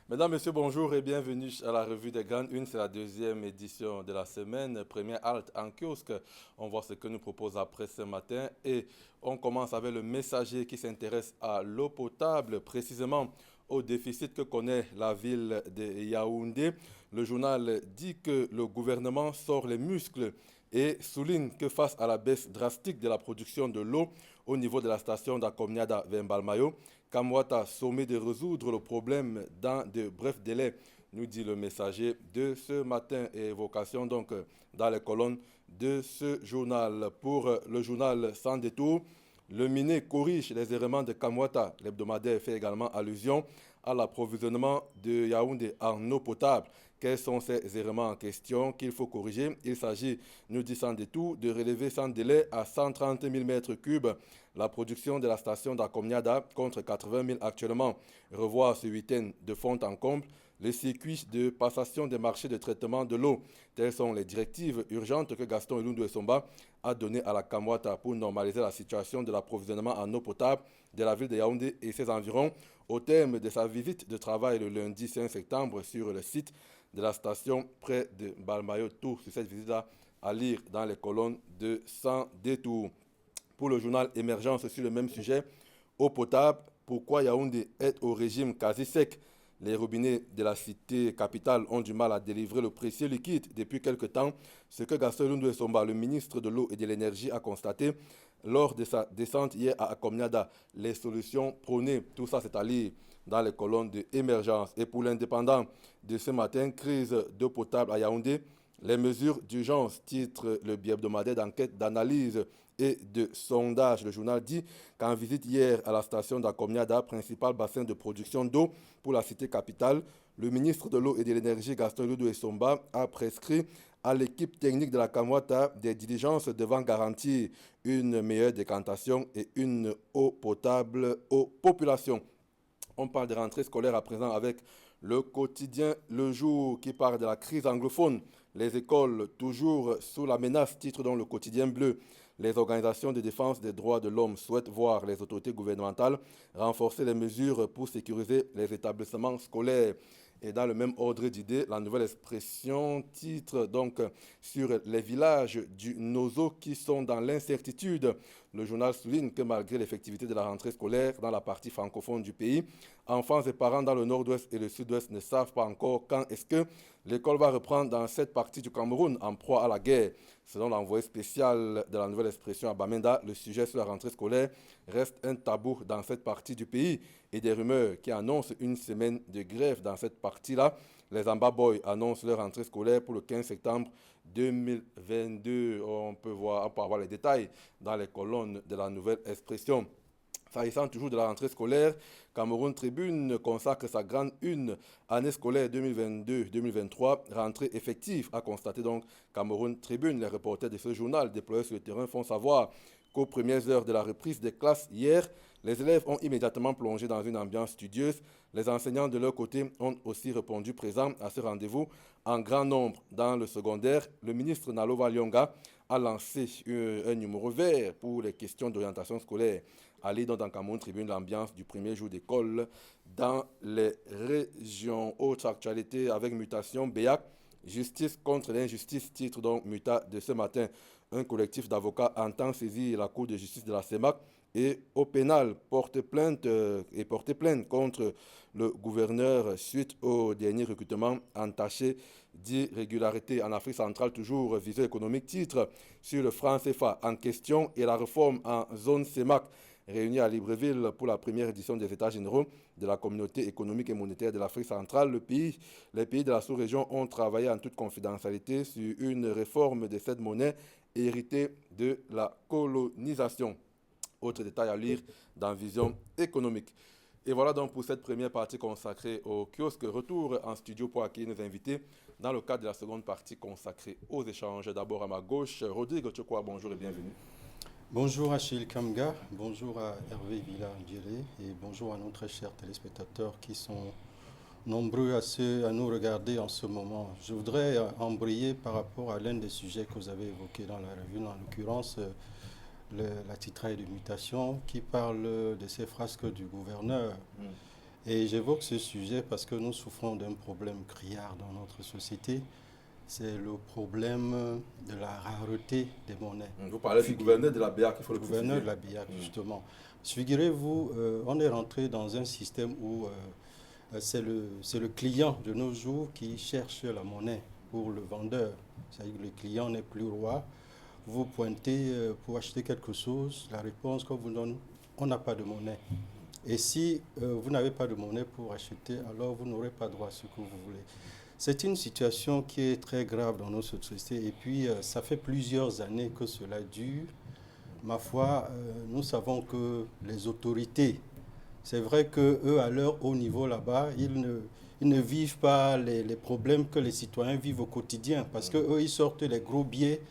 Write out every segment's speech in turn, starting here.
Mesdames, Messieurs, bonjour et bienvenue à la revue des Grandes Unes. C'est la deuxième édition de la semaine. Première halte en kiosque. On voit ce que nous propose après ce matin. Et on commence avec le messager qui s'intéresse à l'eau potable, précisément au déficit que connaît la ville de Yaoundé. Le journal dit que le gouvernement sort les muscles et souligne que face à la baisse drastique de la production de l'eau au niveau de la station d'Akomniada Vembalmayo, Kamwata sommet de résoudre le problème dans de brefs délais, nous dit le messager de ce matin et évocation donc dans les colonnes de ce journal. Pour le journal Sans détour, le miné corrige les errements de Kamwata. L'hebdomadaire fait également allusion à l'approvisionnement de Yaoundé en eau potable. Quels sont ces errements en question qu'il faut corriger? Il s'agit, nous dit sans détour, de relever sans délai à 130 000 mètres cubes la production de la station d'Akomniada contre 80 000 actuellement. Revoir ce week-end de fond en comble les circuits de passation des marchés de traitement de l'eau. Telles sont les directives urgentes que Gaston Elundou Essomba a données à la Kamwata pour normaliser la situation de l'approvisionnement en eau potable de la ville de Yaoundé et ses environs au terme de sa visite de travail le lundi 5 septembre sur le site de la station près de Balmayo. Tout sur cette visite-là à lire dans les colonnes de Sans détour. Pour le journal Émergence sur le même sujet, eau potable, pourquoi Yaoundé est au régime quasi sec? Les robinets de la cité capitale ont du mal à délivrer le précieux liquide depuis quelque temps, ce que Gaston Lundou Essomba, le ministre de l'eau et de l'énergie, a constaté lors de sa descente hier à Akomniada. Les solutions prônées, tout ça c'est à lire dans les colonnes de Émergence. Et pour l'indépendant de ce matin, crise d'eau potable à Yaoundé, les mesures d'urgence, titre le bi-hebdomadaire d'enquête, d'analyse et de sondage. Le journal dit qu'en visite hier à la station d'Akomniada, principal bassin de production d'eau pour la cité capitale, le ministre de l'eau et de l'énergie, Gaston Elundou Essomba, a prescrit à l'équipe technique de la Kamwata des diligences devant garantir une meilleure décantation et une eau potable aux populations. On parle de rentrée scolaire à présent avec le quotidien Le Jour qui parle de la crise anglophone. Les écoles toujours sous la menace, titre dans le quotidien bleu. Les organisations de défense des droits de l'homme souhaitent voir les autorités gouvernementales renforcer les mesures pour sécuriser les établissements scolaires. Et dans le même ordre d'idées, la nouvelle expression titre donc sur les villages du Nozo qui sont dans l'incertitude. Le journal souligne que malgré l'effectivité de la rentrée scolaire dans la partie francophone du pays, enfants et parents dans le nord-ouest et le sud-ouest ne savent pas encore quand est-ce que l'école va reprendre dans cette partie du Cameroun en proie à la guerre. Selon l'envoyé spécial de la nouvelle expression à Bamenda, le sujet sur la rentrée scolaire reste un tabou dans cette partie du pays et des rumeurs qui annoncent une semaine de grève dans cette partie-là. Les Amba Boys annoncent leur rentrée scolaire pour le 15 septembre 2022. On peut avoir les détails dans les colonnes de la nouvelle expression. S'agissant toujours de la rentrée scolaire, Cameroun Tribune consacre sa grande une année scolaire 2022-2023, rentrée effective, a constaté donc Cameroun Tribune. Les reporters de ce journal déployés sur le terrain font savoir qu'aux premières heures de la reprise des classes hier, les élèves ont immédiatement plongé dans une ambiance studieuse. Les enseignants de leur côté ont aussi répondu présents à ce rendez-vous en grand nombre. Dans le secondaire, le ministre Nalova Lyonga a lancé un numéro vert pour les questions d'orientation scolaire. Ali dans Cameroun Tribune, l'ambiance du premier jour d'école dans les régions. Autre actualité avec mutation, Béac. Justice contre l'injustice, titre donc Muta de ce matin. Un collectif d'avocats entend saisir la Cour de justice de la CEMAC et au pénal porter plainte contre le gouverneur suite au dernier recrutement entaché d'irrégularité en Afrique centrale, toujours visée économique, titre sur le franc CFA en question et la réforme en zone CEMAC réunis à Libreville pour la première édition des États généraux de la Communauté économique et monétaire de l'Afrique centrale. Les pays de la sous-région ont travaillé en toute confidentialité sur une réforme de cette monnaie héritée de la colonisation. Autre détail à lire dans Vision économique. Et voilà donc pour cette première partie consacrée au kiosque. Retour en studio pour accueillir nos invités dans le cadre de la seconde partie consacrée aux échanges. D'abord à ma gauche, Rodrigue Tchokwa, bonjour et bienvenue. Bonjour Achille Kamga, bonjour à Hervé Villa-Diélé et bonjour à nos très chers téléspectateurs qui sont nombreux à nous regarder en ce moment. Je voudrais embrayer par rapport à l'un des sujets que vous avez évoqués dans la revue, en l'occurrence la titraille de mutation qui parle de ces frasques du gouverneur. Et j'évoque ce sujet parce que nous souffrons d'un problème criard dans notre société. C'est le problème de la rareté des monnaies. Vous parlez du gouverneur de la BIAC, il faut le préciser. Le gouverneur de la BIAC, justement. Figurez-vous, on est rentré dans un système où c'est le client de nos jours qui cherche la monnaie pour le vendeur. C'est-à-dire que le client n'est plus roi. Vous pointez pour acheter quelque chose, la réponse qu'on vous donne, on n'a pas de monnaie. Et si vous n'avez pas de monnaie pour acheter, alors vous n'aurez pas droit à ce que vous voulez. C'est une situation qui est très grave dans nos sociétés. Et puis, ça fait plusieurs années que cela dure. Ma foi, nous savons que les autorités, c'est vrai qu'eux, à leur haut niveau là-bas, ils ne vivent pas les problèmes que les citoyens vivent au quotidien. Parce qu'eux, ils sortent les gros billets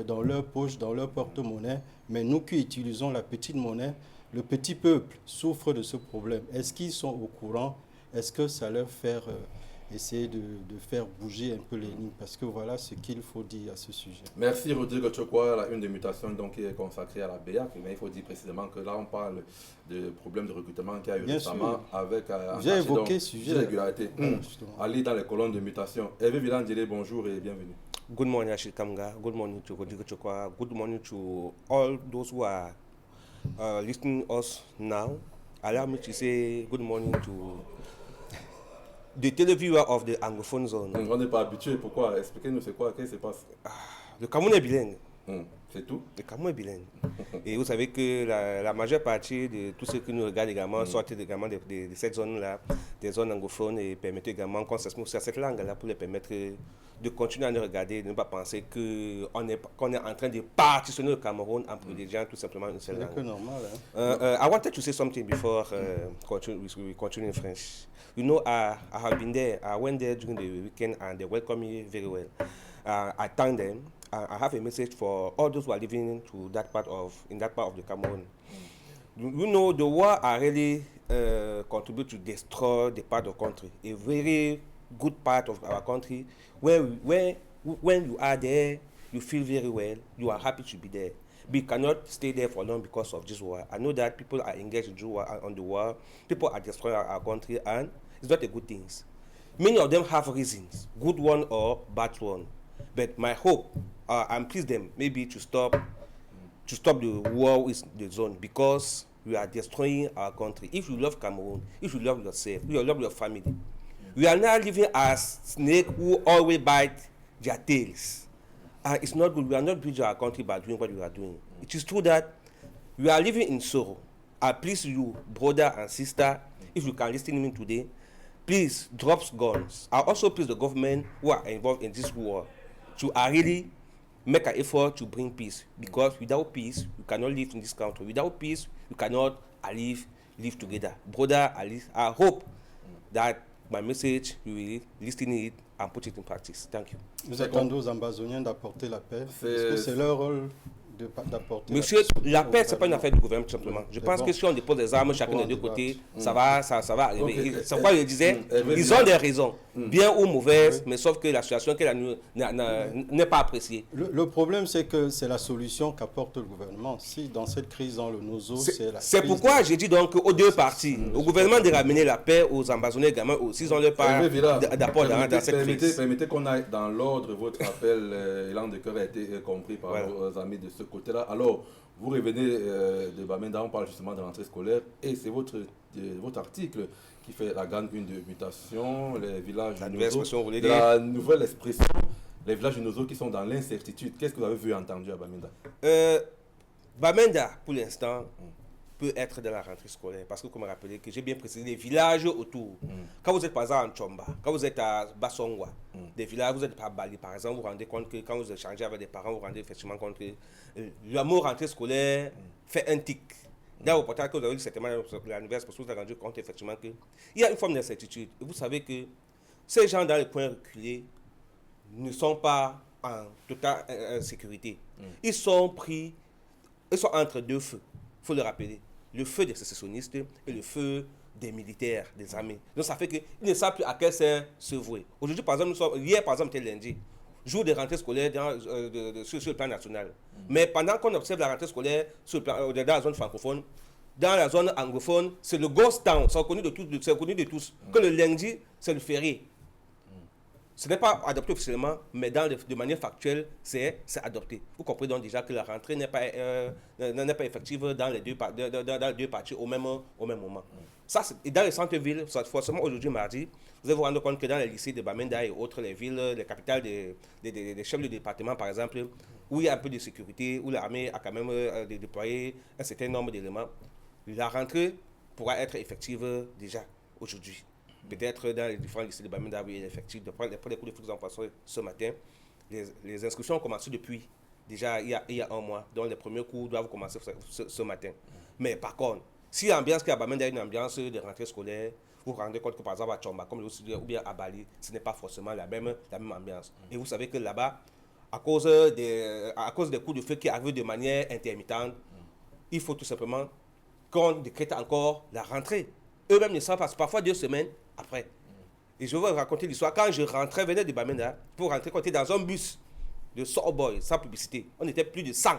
dans leur poche, dans leur porte-monnaie. Mais nous qui utilisons la petite monnaie, le petit peuple souffre de ce problème. Est-ce qu'ils sont au courant? Est-ce que ça leur fait essayer de faire bouger un peu les lignes? Parce que voilà ce qu'il faut dire à ce sujet. Merci Rodrigo Chokwa. La une des mutations donc, qui est consacrée à la BIAC. Mais il faut dire précisément que là, on parle de problèmes de recrutement qu'il y a eu récemment avec j'ai évoqué ce sujet. Régularité. Ali dans les colonnes de mutation. Hervé Villandjele, bonjour et bienvenue. Good morning, Achille Kamga. Good morning to Rodrigo Chokwa. Good morning to all those who are listening to us now. Allow me to say good morning to the televiewer of the Anglophone zone. On n'est pas habitué. Pourquoi? Expliquez-nous c'est quoi, qu'est-ce qui se passe? Le Cameroun est bilingue. C'est tout? Le Cameroun est bilingue. Et vous savez que la majeure partie de tous ceux qui nous regardent également sortent également de cette zone-là, des zones anglophones, et permettent également qu'on s'exprime sur cette langue-là pour les permettre de continuer à nous regarder, de ne pas penser qu'on est en train de partitionner le Cameroun en privilégiant tout simplement une seule langue. C'est normal. I wanted to say something before we continue in French. You know, I have been there. I went there during the weekend and they welcomed me very well. I thank them. I have a message for all those who are living in that part of the Cameroon. You know, the war are really contribute to destroy the part of the country, a very good part of our country, where when you are there, you feel very well, you are happy to be there. But you cannot stay there for long because of this war. I know that people are engaged on the war, people are destroying our country, and it's not a good thing. Many of them have reasons, good one or bad one. But my hope, I'm pleased them maybe to stop the war with the zone, because we are destroying our country. If you love Cameroon, if you love yourself, if you love your family, we are now living as snakes who always bite their tails. It's not good. We are not building our country by doing what we are doing. It is true that we are living in sorrow. I please you, brother and sister, if you can listen to me today, please drop guns. I also please the government who are involved in this war to really make an effort to bring peace, because without peace you cannot live in this country. Without peace you cannot live together. Brother, I hope that my message you will listen to it and put it in practice. Thank you. Nous attendons aux ambazoniens d'apporter la paix. Est-ce que c'est leur rôle d'apporter Monsieur, la paix, ce n'est pas une affaire du gouvernement, tout simplement. Je pense que si on dépose des armes chacun des deux côtés, ça va arriver. C'est pourquoi je disais, ils ont des raisons, bien ou mauvaises, mais sauf que la situation n'est pas appréciée. Le problème, c'est que c'est la solution qu'apporte le gouvernement. Si dans cette crise, dans le nozo, c'est la C'est pourquoi j'ai dit donc aux deux parties, au gouvernement de ramener la paix, aux ambazoniens également aussi, ils ont leur part d'apport dans cette crise. Permettez qu'on aille dans l'ordre. Votre appel, élan de cœur a été compris par vos amis de ce côté-là. Alors, vous revenez de Bamenda, on parle justement de rentrée scolaire, et c'est votre article qui fait la grande une de mutation, les villages la nouvelle expression, vous voulez dire? La nouvelle expression, les villages du Nozo qui sont dans l'incertitude. Qu'est-ce que vous avez vu et entendu à Bamenda? Bamenda, pour l'instant, peut être dans la rentrée scolaire, parce que, comme je me rappelez, que j'ai bien précisé, les villages autour. Quand vous êtes par exemple en Tchomba, quand vous êtes à Bassongwa, des villages, vous êtes à Bali, par exemple, vous vous rendez compte que quand vous échangez avec des parents, vous vous rendez effectivement compte que le mot rentrée scolaire fait un tic. Dans le portail que vous avez lu certainement la nouvelle expression, vous vous avez rendu compte effectivement qu'il y a une forme d'incertitude. Et vous savez que ces gens dans les points reculés ne sont pas en totale sécurité. Ils sont entre deux feux, il faut le rappeler. Le feu des sécessionnistes et le feu des militaires, des armées. Donc ça fait qu'ils ne savent plus à quel sein se vouer. Aujourd'hui, par exemple, hier, par exemple, c'était lundi, jour de rentrée scolaire sur le plan national. Mais pendant qu'on observe la rentrée scolaire dans la zone francophone, dans la zone anglophone, c'est le ghost town, c'est connu de tous, que le lundi, c'est le férié. Ce n'est pas adopté officiellement, mais de manière factuelle, c'est adopté. Vous comprenez donc déjà que la rentrée n'est pas effective dans les deux parties au même moment. Ça, et dans les centres-villes, forcément aujourd'hui, mardi, vous allez vous rendre compte que dans les lycées de Bamenda et autres, les villes, les capitales des chefs de département, par exemple, où il y a un peu de sécurité, où l'armée a quand même déployé un certain nombre d'éléments, la rentrée pourra être effective déjà aujourd'hui. Peut-être dans les différents lycées de Bamenda, oui, effectivement, d'après les cours de foot que nous avons ce matin, les inscriptions ont commencé depuis déjà il y a un mois. Donc les premiers cours doivent commencer ce matin. Mais par contre, si l'ambiance qu'il y a à Bamenda est une ambiance de rentrée scolaire, vous vous rendez compte que par exemple à Tchomba, comme ou bien à Bali, ce n'est pas forcément la même ambiance. Et vous savez que là-bas, à cause des coups de feu qui arrivent de manière intermittente, il faut tout simplement qu'on décrète encore la rentrée. Eux-mêmes ne savent pas, parfois 2 semaines après. Et je vais vous raconter l'histoire. Quand je venais de Bamenda, pour rentrer, quand j'étais dans un bus de Sorboy, sans publicité, on était plus de 100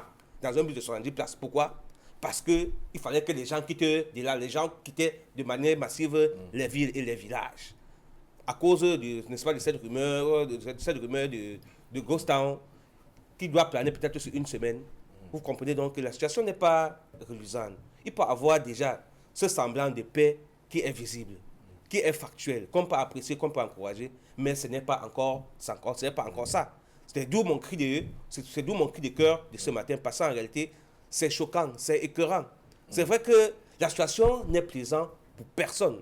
dans un bus de 70 places. Pourquoi? Parce qu'il fallait que les gens quittent de là, les gens quittaient de manière massive les villes et les villages. À cause n'est-ce pas, de cette rumeur de Ghost Town, qui doit planer peut-être sur une semaine. Vous comprenez donc que la situation n'est pas reluisante. Il peut y avoir déjà ce semblant de paix qui est visible, qui est factuel, qu'on peut apprécier, qu'on peut encourager, mais ce n'est pas encore ça. C'est d'où mon cri de cœur de ce matin, parce qu'en réalité, c'est choquant, c'est écœurant. C'est vrai que la situation n'est plaisante pour personne.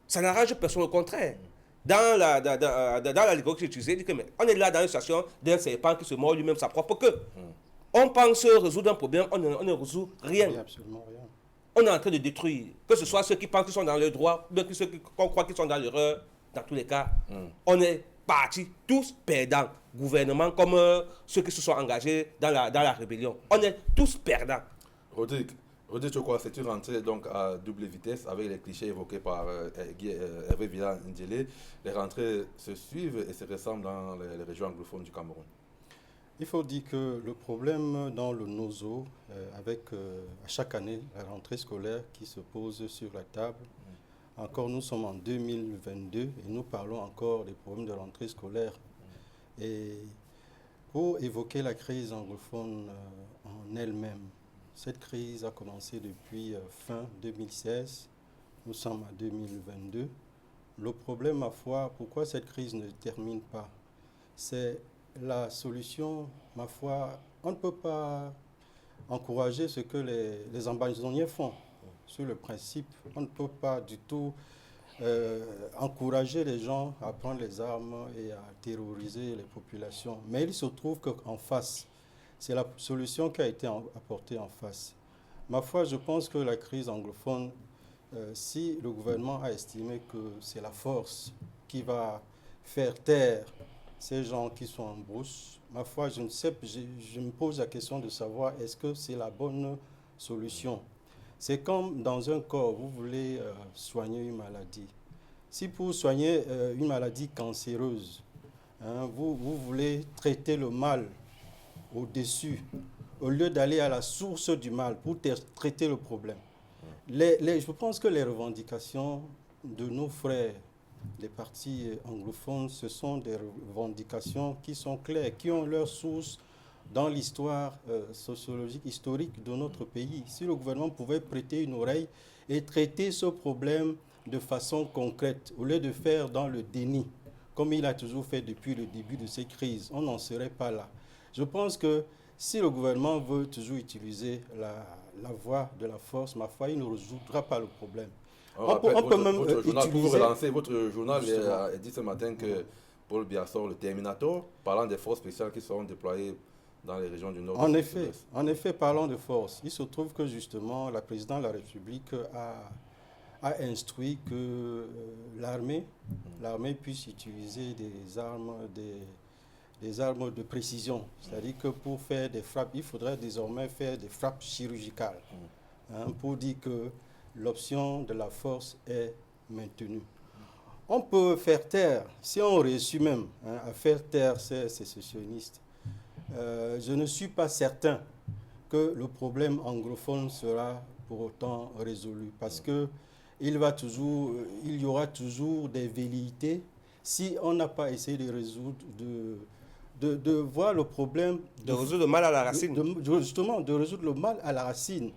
Ça n'arrange personne, au contraire. Dans l'allégorie que j'ai utilisée, il dit que on est là dans une situation d'un serpent qui se mord lui-même sa propre queue. On pense résoudre un problème, on ne résout rien. Absolument rien. On est en train de détruire, que ce soit ceux qui pensent qu'ils sont dans le droit, ou ceux qu'on croit qu'ils sont dans l'erreur, dans tous les cas, on est partis tous perdants. Gouvernement comme ceux qui se sont engagés dans la rébellion. On est tous perdants. Rodrigue, tu crois que c'est une rentrée donc à double vitesse avec les clichés évoqués par Hervé Villa-Ndiélé. Les rentrées se suivent et se ressemblent dans les régions anglophones du Cameroun. Il faut dire que le problème dans le NOZO, avec à chaque année la rentrée scolaire qui se pose sur la table, encore nous sommes en 2022 et nous parlons encore des problèmes de rentrée scolaire. Et pour évoquer la crise anglophone en elle-même, cette crise a commencé depuis fin 2016, nous sommes en 2022. Le problème, ma foi, pourquoi cette crise ne termine pas, c'est la solution, ma foi, on ne peut pas encourager ce que les ambassadeurs font. Sur le principe, on ne peut pas du tout encourager les gens à prendre les armes et à terroriser les populations. Mais il se trouve qu'en face, c'est la solution qui a été apportée en face. Ma foi, je pense que la crise anglophone, si le gouvernement a estimé que c'est la force qui va faire taire ces gens qui sont en brousse, ma foi, je ne sais, je me pose la question de savoir est-ce que c'est la bonne solution. C'est comme dans un corps, vous voulez soigner une maladie. Si pour soigner une maladie cancéreuse, vous voulez traiter le mal au-dessus, au lieu d'aller à la source du mal pour traiter le problème. Je pense que les revendications de nos frères des partis anglophones, ce sont des revendications qui sont claires, qui ont leur source dans l'histoire sociologique, historique de notre pays. Si le gouvernement pouvait prêter une oreille et traiter ce problème de façon concrète, au lieu de faire dans le déni, comme il a toujours fait depuis le début de ces crises, on n'en serait pas là. Je pense que si le gouvernement veut toujours utiliser la voie de la force, ma foi, il ne résoudra pas le problème. On peut même utiliser... Pour vous relancer, votre journal a dit ce matin que Paul Biassor, le Terminator, parlant des forces spéciales qui seront déployées dans les régions du Nord. En effet, parlant de force, il se trouve que justement, la présidente de la République a instruit que l'armée puisse utiliser des armes de précision. C'est-à-dire que pour faire des frappes, il faudrait désormais faire des frappes chirurgicales, pour dire que l'option de la force est maintenue. On peut faire taire, si on réussit même à faire taire ces sécessionnistes, je ne suis pas certain que le problème anglophone sera pour autant résolu. Parce que il y aura toujours des velléités si on n'a pas essayé de résoudre, de voir le problème. De résoudre le mal à la racine. Justement, de résoudre le mal à la racine.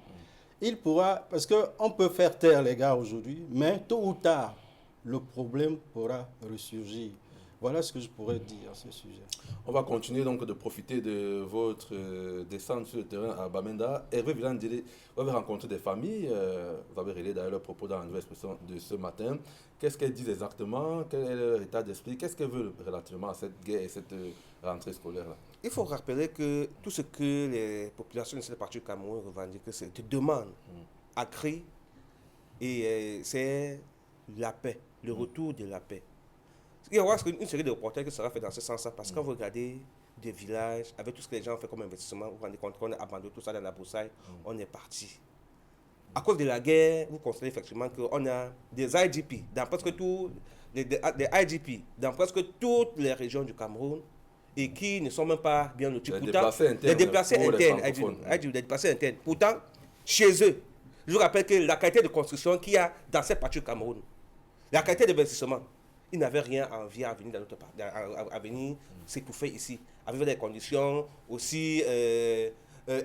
Il pourra, parce qu'on peut faire taire les gars aujourd'hui, mais tôt ou tard, le problème pourra ressurgir. Voilà ce que je pourrais dire à ce sujet. On va continuer donc de profiter de votre descente sur le terrain à Bamenda. Hervé Villandile, vous avez rencontré des familles, vous avez relayé d'ailleurs leurs propos dans la nouvelle expression de ce matin. Qu'est-ce qu'elles disent exactement? Quel est leur état d'esprit? Qu'est-ce qu'elles veulent relativement à cette guerre et cette rentrée scolaire-là? Il faut rappeler que tout ce que les populations de cette partie du Cameroun revendiquent, c'est des demandes à cri, et c'est la paix, le retour de la paix. Il y aura une série de reportages qui sera fait dans ce sens-là, parce que quand vous regardez des villages, avec tout ce que les gens ont fait comme investissement, vous vous rendez compte qu'on a abandonné tout ça dans la broussaille, on est parti. À cause de la guerre, vous constatez effectivement qu'on a des IDP dans presque tous des IDP dans presque toutes les régions du Cameroun, et qui ne sont même pas bien lotis. Les déplacés internes. Pourtant, chez eux, je vous rappelle que la qualité de construction qu'il y a dans cette partie du Cameroun, la qualité d'investissement, ils n'avaient rien à envier à venir dans notre part, à venir s'étouffer ici, avec des conditions aussi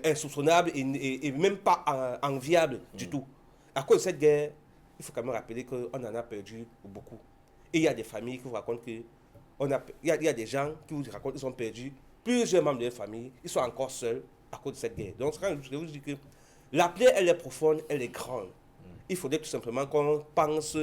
insoupçonnables et même pas enviables du tout. À cause de cette guerre, il faut quand même rappeler qu'on en a perdu beaucoup. Et il y a des familles qui vous racontent que il y a des gens qui vous racontent qu'ils ont perdu plusieurs membres de leur famille, ils sont encore seuls à cause de cette guerre. Donc, je vous dis que la plaie, elle est profonde, elle est grande. Il faudrait tout simplement qu'on pense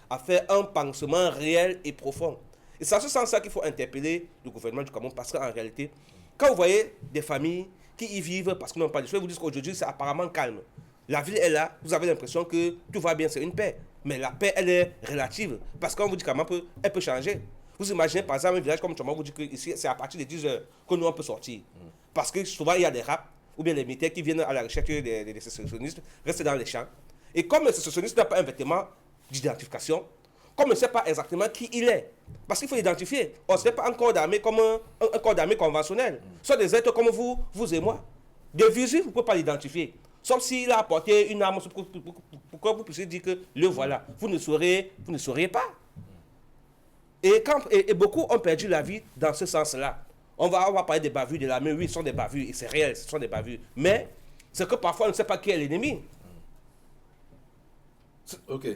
à faire un pansement réel et profond. Et c'est en ce sens-là qu'il faut interpeller le gouvernement du Cameroun, parce qu'en réalité, quand vous voyez des familles qui y vivent parce qu'ils n'ont pas de choix, vous dites qu'aujourd'hui c'est apparemment calme. La ville est là, vous avez l'impression que tout va bien, c'est une paix. Mais la paix, elle est relative, parce qu'on vous dit qu'elle peut changer. Vous imaginez par exemple un village comme Choma, vous dit que ici c'est à partir de 10 h que nous on peut sortir. Parce que souvent il y a des raps ou bien les militaires qui viennent à la recherche des sécessionnistes, restent dans les champs. Et comme le sécessionniste n'a pas un vêtement d'identification, comme on ne sait pas exactement qui il est, parce qu'il faut identifier. On ne sait pas un corps d'armée comme un corps d'armée conventionnel. Soit des êtres comme vous et moi. De visu, vous ne pouvez pas l'identifier. Sauf s'il a apporté une arme pour que vous puissiez dire que le voilà. Vous ne sauriez pas. Et beaucoup ont perdu la vie dans ce sens-là. On va parler des bavures de l'armée. Oui, ce sont des bavures, et c'est réel, ce sont des bavures. Mais c'est que parfois on ne sait pas qui est l'ennemi. Ok.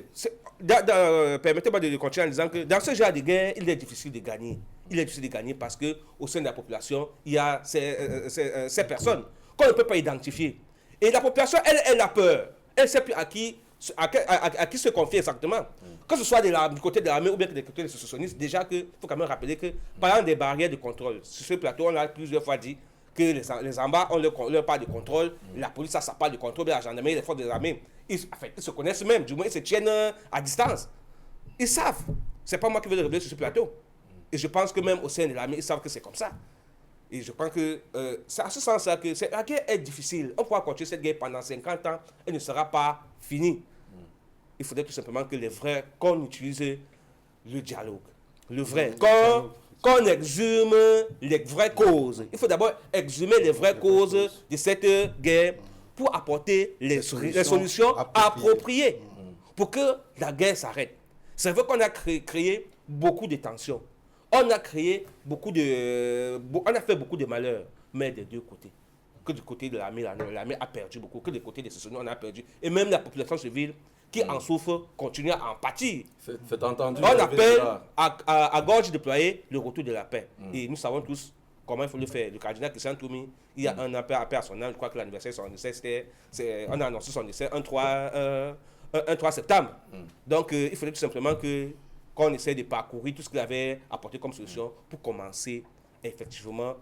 Permettez-moi de continuer en disant que dans ce genre de guerre, il est difficile de gagner. Il est difficile de gagner parce qu'au sein de la population, il y a ces personnes qu'on ne peut pas identifier. Et la population, elle a peur. Elle ne sait plus à qui se confier exactement. Que ce soit du côté de l'armée ou bien du côté des sécessionnistes, déjà qu'il faut quand même rappeler que, par exemple, des barrières de contrôle. Sur ce plateau, on a plusieurs fois dit que les Amba ont leur part de contrôle, la police a sa part de contrôle, la gendarmerie, les forces de l'armée. Ils se connaissent même, du moins ils se tiennent à distance. Ils savent. C'est pas moi qui veux le révéler sur ce plateau. Et je pense que même au sein de l'armée, ils savent que c'est comme ça. Et je pense que c'est à ce sens-là que la guerre est difficile. On pourra continuer cette guerre pendant 50 ans, elle ne sera pas finie. Il faudrait tout simplement que qu'on utilise le dialogue. Le vrai. Qu'on exhume les vraies causes. Il faut d'abord exhumer les vraies causes de cette guerre pour apporter les solutions appropriées pour que la guerre s'arrête. C'est vrai qu'on a créé beaucoup de tensions. On a créé on a fait beaucoup de malheurs, mais des deux côtés. Que du côté de l'armée a perdu beaucoup, que du côté des sécessionnistes, on a perdu. Et même la population civile qui en souffre continue à en pâtir. C'est entendu. On appelle à gorge déployée le retour de la paix. Et nous savons tous comment il faut le faire. Le cardinal Christian Toumi, il y a un appel à son âme. Je crois que l'anniversaire de son décès, on a annoncé son décès un 3 septembre. Donc, il fallait tout simplement qu'on essaie de parcourir tout ce qu'il avait apporté comme solution pour commencer effectivement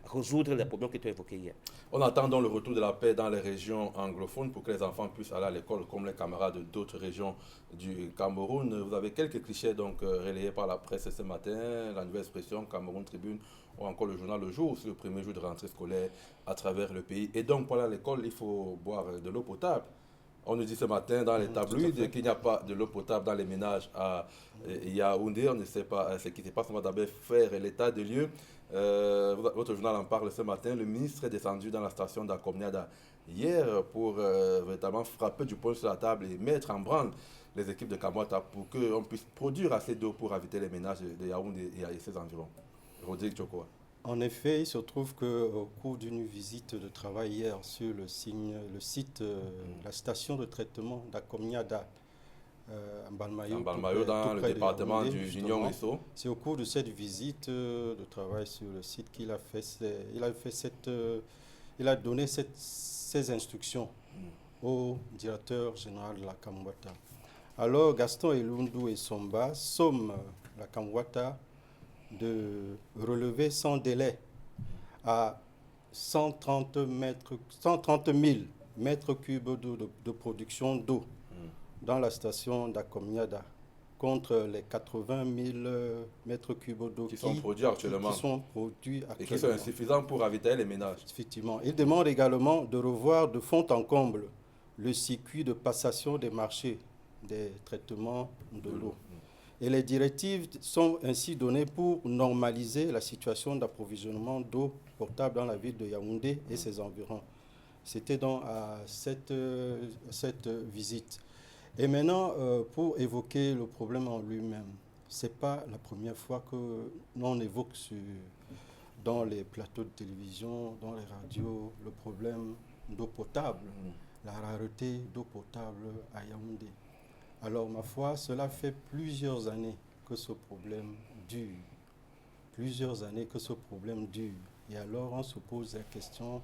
résoudre les problèmes qui étaient évoqués hier. On attend donc le retour de la paix dans les régions anglophones pour que les enfants puissent aller à l'école comme les camarades d'autres régions du Cameroun. Vous avez quelques clichés donc relayés par la presse ce matin, la nouvelle expression Cameroun Tribune ou encore le journal Le Jour, c'est le premier jour de rentrée scolaire à travers le pays. Et donc pour aller à l'école, il faut boire de l'eau potable. On nous dit ce matin dans les tabloïds qu'il n'y a pas de l'eau potable dans les ménages à Yaoundé. On ne sait pas ce qui se passe. On va d'abord faire l'état des lieux. Votre journal en parle ce matin. Le ministre est descendu dans la station d'Akomniada hier pour véritablement frapper du poing sur la table et mettre en branle les équipes de Kamwata pour qu'on puisse produire assez d'eau pour éviter les ménages de Yaoundé et ses environs. Rodrigue Tchokoa. En effet, il se trouve qu'au cours d'une visite de travail hier sur le site, la station de traitement d'Akomniada, en Balmayo, dans le département du Union Esso. C'est au cours de cette visite de travail sur le site qu'il a donné ces instructions au directeur général de la Kamwata. Alors Gaston Elundou et Somba somment la Kamwata de relever sans délai à 130 000 mètres cubes de production d'eau dans la station d'Akomniada contre les 80 000 mètres cubes d'eau qui sont produits actuellement et qui sont insuffisants pour ravitailler les ménages. Effectivement. Il demande également de revoir de fond en comble le circuit de passation des marchés des traitements de l'eau. Et les directives sont ainsi données pour normaliser la situation d'approvisionnement d'eau potable dans la ville de Yaoundé et ses environs. C'était donc à cette visite. Et maintenant, pour évoquer le problème en lui-même, ce n'est pas la première fois que l'on évoque dans les plateaux de télévision, dans les radios, le problème d'eau potable, la rareté d'eau potable à Yaoundé. Alors, ma foi, cela fait plusieurs années que ce problème dure. Plusieurs années que ce problème dure. Et alors, on se pose la question,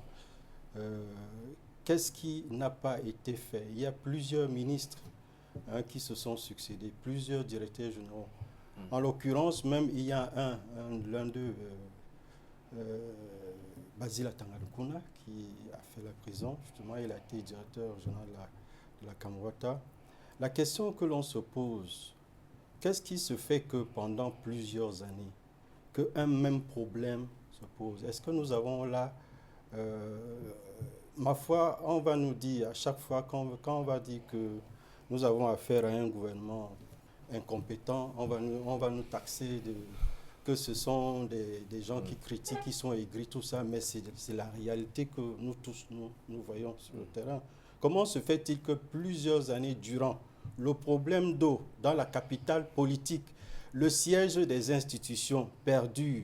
qu'est-ce qui n'a pas été fait? Il y a plusieurs ministres qui se sont succédés, plusieurs directeurs généraux. En l'occurrence, même, il y a l'un d'eux, Basile Tangalukuna, qui a fait la prison. Justement, il a été directeur général de la Kamwata. La question que l'on se pose, qu'est-ce qui se fait que pendant plusieurs années, qu'un même problème se pose? Est-ce que nous avons là, ma foi, on va nous dire à chaque fois, quand on va dire que nous avons affaire à un gouvernement incompétent, on va nous taxer que ce sont des gens qui critiquent, qui sont aigris, tout ça, mais c'est la réalité que nous tous, nous voyons sur le terrain. Comment se fait-il que plusieurs années durant, le problème d'eau dans la capitale politique, le siège des institutions perdure?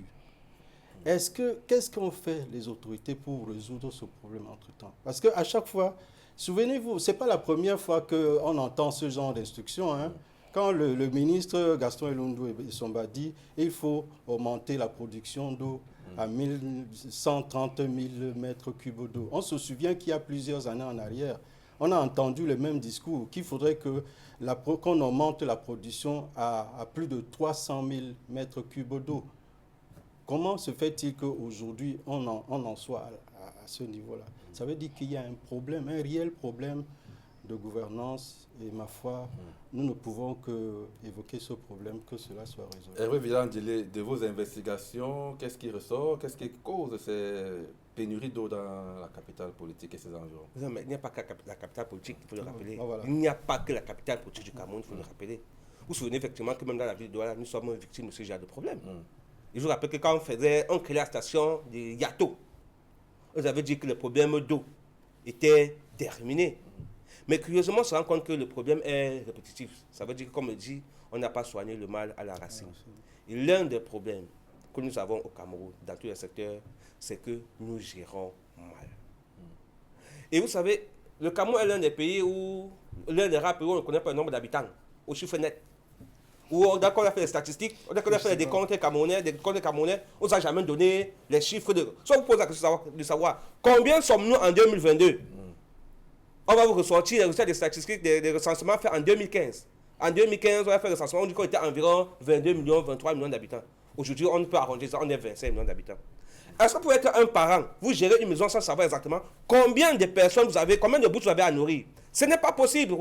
Qu'est-ce qu'ont fait les autorités pour résoudre ce problème entre-temps? Parce qu'à chaque fois, souvenez-vous, ce n'est pas la première fois qu'on entend ce genre d'instructions. Quand le ministre Gaston Elundou et Somba dit qu'il faut augmenter la production d'eau à 130 000 mètres cubes d'eau. On se souvient qu'il y a plusieurs années en arrière, on a entendu le même discours, qu'il faudrait qu'on augmente la production à plus de 300 000 mètres cubes d'eau. Comment se fait-il qu'aujourd'hui, on en soit à ce niveau-là? Ça veut dire qu'il y a un problème, un réel problème de gouvernance. Et ma foi, nous ne pouvons qu'évoquer ce problème, que cela soit résolu. Hervé Villandilé, de vos investigations, qu'est-ce qui ressort? Qu'est-ce qui cause ces pénuries d'eau dans la capitale politique et ses environs? Non, mais il n'y a pas que la capitale politique, il faut le rappeler. Voilà. Il n'y a pas que la capitale politique du Cameroun, il faut le rappeler. Vous vous souvenez effectivement que même dans la ville de Douala, nous sommes victimes de ce genre de problème. Je vous rappelle que quand on créait la station de Yato, on avait dit que le problème d'eau était terminé. Mais curieusement, on se rend compte que le problème est répétitif. Ça veut dire que, comme on dit, on n'a pas soigné le mal à la racine. Et l'un des problèmes que nous avons au Cameroun, dans tous les secteurs, c'est que nous gérons mal. Et vous savez, le Cameroun est l'un des pays où, l'un des rares pays où on ne connaît pas le nombre d'habitants, au chiffre net. Où on a fait les statistiques, on a fait les décomptes camerounais, on ne nous a jamais donné les chiffres de... Soit vous posez la question de savoir combien sommes-nous en 2022. On va vous ressortir les résultats des statistiques des recensements faits en 2015. En 2015, on a fait le recensement, on dit qu'on était environ 22 millions, 23 millions d'habitants. Aujourd'hui, on peut arranger ça, on est 25 millions d'habitants. Est-ce que vous pouvez être un parent, vous gérez une maison sans savoir exactement combien de personnes vous avez, combien de bouches vous avez à nourrir? Ce n'est pas possible,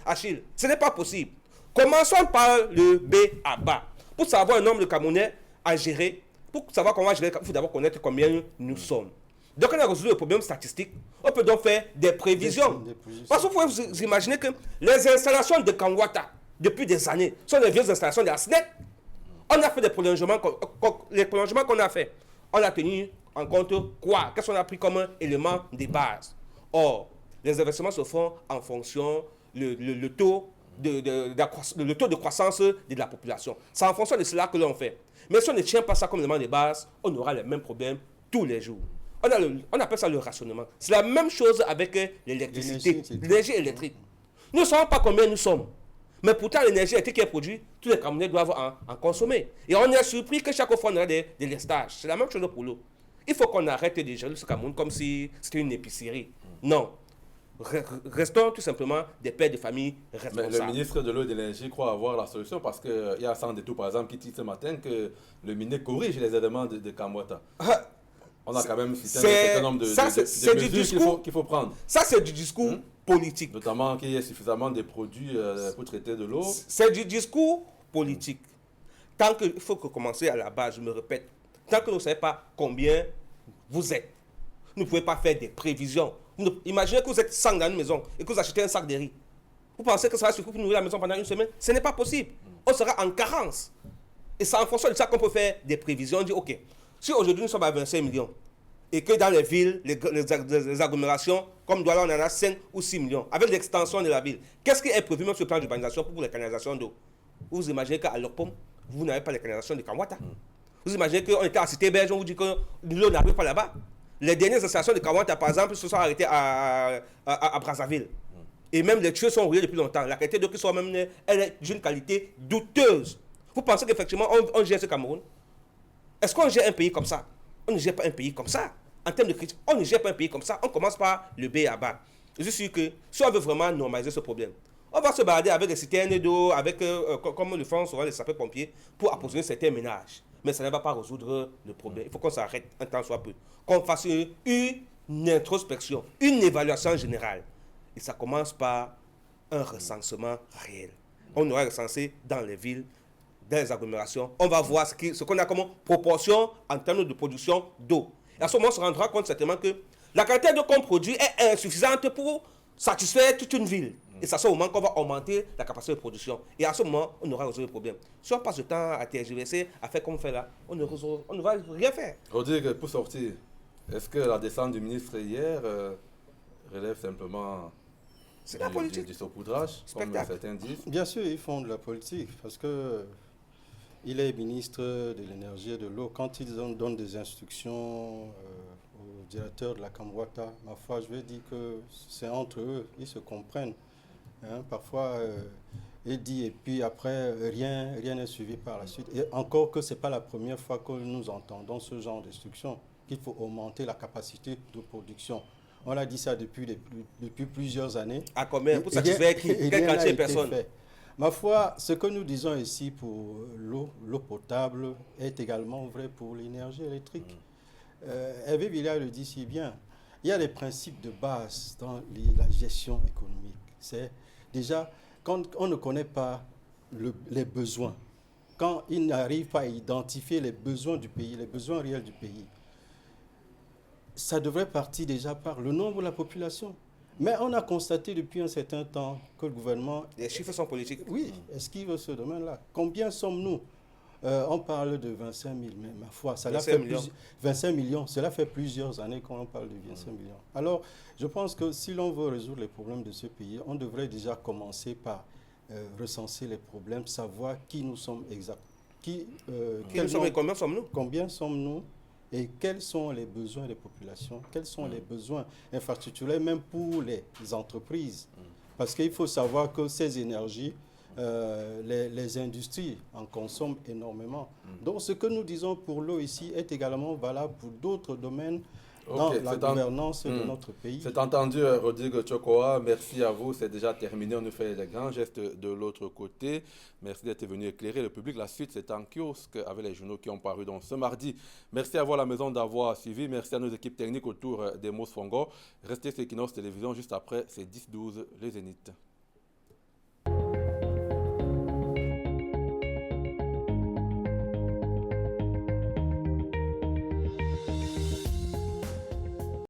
Achille, ce n'est pas possible. Commençons par le B à bas. Pour savoir un nombre de Camerounais à gérer, pour savoir comment gérer, il faut d'abord connaître combien nous sommes. Donc, on a résolu le problème statistique. On peut donc faire des prévisions. Parce que vous pouvez vous imaginer que les installations de Kamwata, depuis des années, sont des vieilles installations de la SNEC. On a fait des prolongements, les prolongements qu'on a fait. On a tenu en compte quoi? Qu'est-ce qu'on a pris comme élément de base? Or, les investissements se font en fonction le taux le taux de croissance de la population. C'est en fonction de cela que l'on fait. Mais si on ne tient pas ça comme élément de base, on aura les mêmes problèmes tous les jours. On appelle ça le rationnement. C'est la même chose avec l'électricité, l'énergie électrique. Nous ne savons pas combien nous sommes. Mais pourtant, l'énergie électrique qui est produite, tous les Camerounais doivent en consommer. Et on est surpris que chaque fois, on a des lestages. C'est la même chose pour l'eau. Il faut qu'on arrête de gérer ce Cameroun comme si c'était une épicerie. Non. Restons tout simplement des pères de famille responsables. Mais le ministre de l'eau et de l'énergie croit avoir la solution parce qu'il y a Sans Détour, par exemple, qui dit ce matin que le ministre corrige les éléments de Kamwata. On a quand même un certain nombre de mesures qu'il faut prendre. Ça, c'est du discours politique. Notamment qu'il y ait suffisamment de produits pour traiter de l'eau. C'est du discours politique. Tant que, il faut commencer à la base, je me répète, tant que vous ne savez pas combien vous êtes, vous ne pouvez pas faire des prévisions. Imaginez que vous êtes 100 dans une maison et que vous achetez un sac de riz. Vous pensez que ça va suffire pour nourrir la maison pendant une semaine? Ce n'est pas possible. On sera en carence. Et c'est en fonction de ça qu'on peut faire des prévisions. On dit, OK, si aujourd'hui nous sommes à 25 millions et que dans les villes, les agglomérations, comme Douala, on en a 5 ou 6 millions, avec l'extension de la ville, qu'est-ce qui est prévu même sur le plan d'urbanisation pour les canalisations d'eau? Vous imaginez qu'à Lopom, vous n'avez pas les canalisations de Kamwata. Vous imaginez qu'on était à Cité Belge, on vous dit que l'eau n'arrive pas là-bas. Les dernières installations de Kamwata, par exemple, se sont arrêtées à Brazzaville. Et même les tuyaux sont rouillés depuis longtemps. La qualité d'eau qui soit même, elle est d'une qualité douteuse. Vous pensez qu'effectivement, on gère ce Cameroun? Est-ce qu'on gère un pays comme ça? On ne gère pas un pays comme ça. En termes de critique, on ne gère pas un pays comme ça. On commence par le B à bas. Je suis sûr que si on veut vraiment normaliser ce problème, on va se balader avec des citernes d'eau, comme le font souvent les sapeurs-pompiers, pour approvisionner certains ménages. Mais ça ne va pas résoudre le problème. Il faut qu'on s'arrête un temps soit peu. Qu'on fasse une introspection, une évaluation générale. Et ça commence par un recensement réel. On aura recensé dans les villes, dans les agglomérations. On va voir ce qu'on a comme proportion en termes de production d'eau. Et à ce moment, on se rendra compte certainement que la quantité d'eau qu'on produit est insuffisante pour satisfaire toute une ville. Et c'est à ce moment qu'on va augmenter la capacité de production. Et à ce moment, on aura résolu le problème. Si on passe le temps à tergiverser, à faire comme on fait là, on ne va rien faire. Rodrigue, pour sortir, est-ce que la descente du ministre hier relève simplement du saupoudrage, comme certains disent? Bien sûr, ils font de la politique, parce que il est ministre de l'énergie et de l'eau. Quand ils donnent des instructions au directeur de la Kamwata, ma foi, je vais dire que c'est entre eux, ils se comprennent. Parfois, il dit et puis après, rien n'est suivi par la suite. Et encore que ce n'est pas la première fois que nous entendons ce genre d'instructions, qu'il faut augmenter la capacité de production. On a dit ça depuis plusieurs années. À combien? Pour satisfaire qui? Quelle quantité de personnes? Ma foi, ce que nous disons ici pour l'eau potable est également vrai pour l'énergie électrique. Hervé Villard le dit si bien. Il y a des principes de base dans la gestion économique. C'est déjà, quand on ne connaît pas les besoins, quand il n'arrive pas à identifier les besoins du pays, les besoins réels du pays, ça devrait partir déjà par le nombre de la population. Mais on a constaté depuis un certain temps que le gouvernement... Les chiffres sont politiques. Oui, esquive ce domaine-là. Combien sommes-nous? On parle de 25 000, mais ma foi, ça 25 millions, cela fait plusieurs années qu'on parle de 25 millions. Alors, je pense que si l'on veut résoudre les problèmes de ce pays, on devrait déjà commencer par recenser les problèmes, savoir qui nous sommes exacts. Combien sommes-nous? Combien sommes-nous? Et quels sont les besoins des populations, quels sont les besoins infrastructurels, même pour les entreprises. Parce qu'il faut savoir que ces énergies, les industries en consomment énormément. Donc ce que nous disons pour l'eau ici est également valable pour d'autres domaines dans la gouvernance de notre pays. C'est entendu, Rodrigue Tchokoa. Merci à vous. C'est déjà terminé. On nous fait les grands gestes de l'autre côté. Merci d'être venu éclairer le public. La suite, c'est en kiosque avec les journaux qui ont paru donc ce mardi. Merci à vous à la maison d'avoir suivi. Merci à nos équipes techniques autour des Mos Fongo. Restez sur Equinox Télévision juste après, c'est 10-12, les Zéniths.